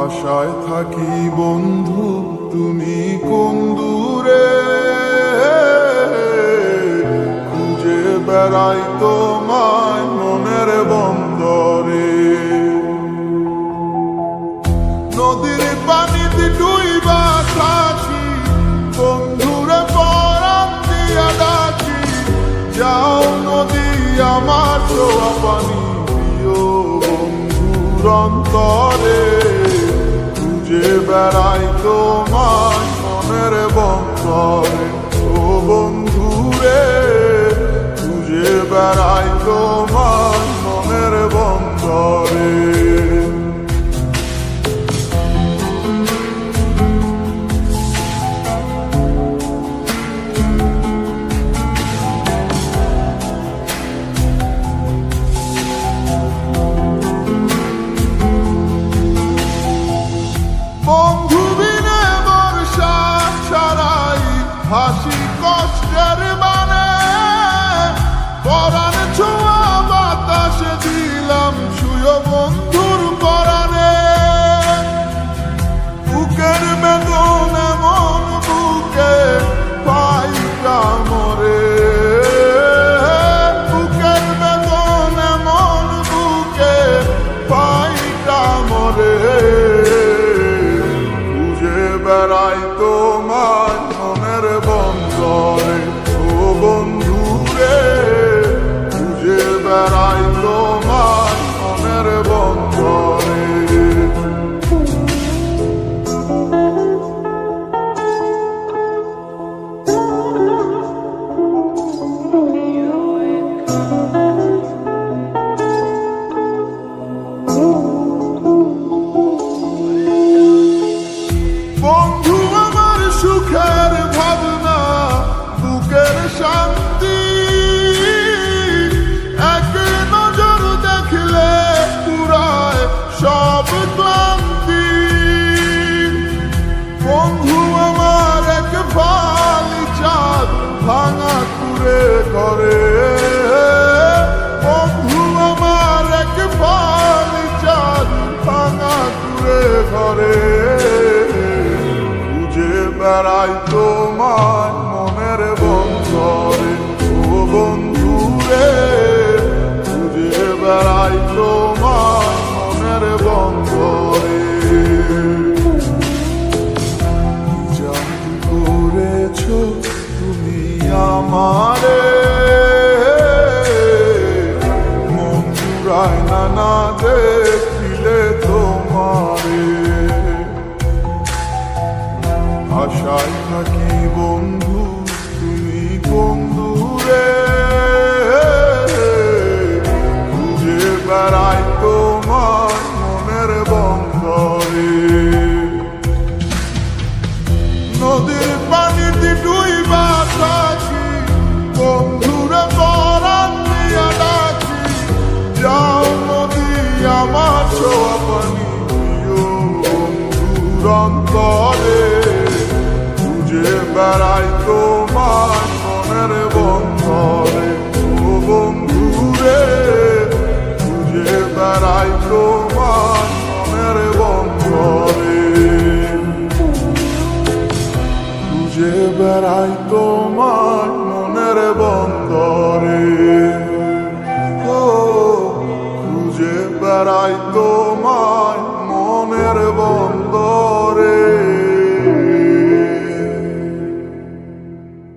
আশায় থাকি বন্ধু তুমি কোন দূরে, খুঁজে বেড়াই তোমায় মনের বন্দরে। নদীর পানিতে ডুইবা থাকি বন্ধুরে পরাণ দিয়া ডাকি, যাও নদী আমার ছোঁয়া পানি দিও বন্ধুর অন্তরে। খুঁজে বেড়াই তোমায় মনের বন্দরে, ও বন্ধুরে খুঁজে বেড়াই তোমায় মনের বন্দরে। বন্ধু বিনে বর্ষা ছাড়াই হাসি কষ্টের মানে, পরাণে ছোঁয়া বাতাসে দিলাম ছুঁয়ো বন্ধুর পরাণে। বুকের বেদন এমন বুকে পাই কামরে, বুকের বেদন এমন বুকে পাই কামরে। বেড়াই তোমায় মনের বন্দরে, ও বন্ধুরে খুঁজে বেড়াই তোমায় মনের বন্দরে। বন্ধু আমার সুখের ভাবনা বুকের শান্তি, এক নজর দেখলে পুরায় সব ক্লান্তি। বন্ধু আমার এক ফালি চাঁদ ভাঙা কুড়ে ঘরে, বন্ধু আমার এক ফালি চাঁদ ভাঙা কুড়ে ঘরে। বেড়াই তোমায় মনের বন্দরে, ও বন্ধুরে খুঁজে বেড়াই তোমায় মনের বন্দরে। জাদু করেছ তুমি আমারে, মন জুড়ায় না দেখিলে তোমারে। আশায় থাকি বন্ধু তুমি কোন দূরে, খুঁজে বেড়াই তোমার মনের বন্দরে। নদীর পানিতে ডুইবা থাকি বন্ধুরে পরাণ দিয়া ডাকি, যাও নদী আমার ছোঁয়া পানি দিও বন্ধুর অন্তরে। খুঁজে বেড়াই তোমায় মনের বন্দরে, ও বন্ধুরে খুঁজে বেড়াই তোমায় মনের বন্দরে। খুঁজে বেড়াই তোমায় মনের বন্দরে, ও খুঁজে বেড়াই তোমায়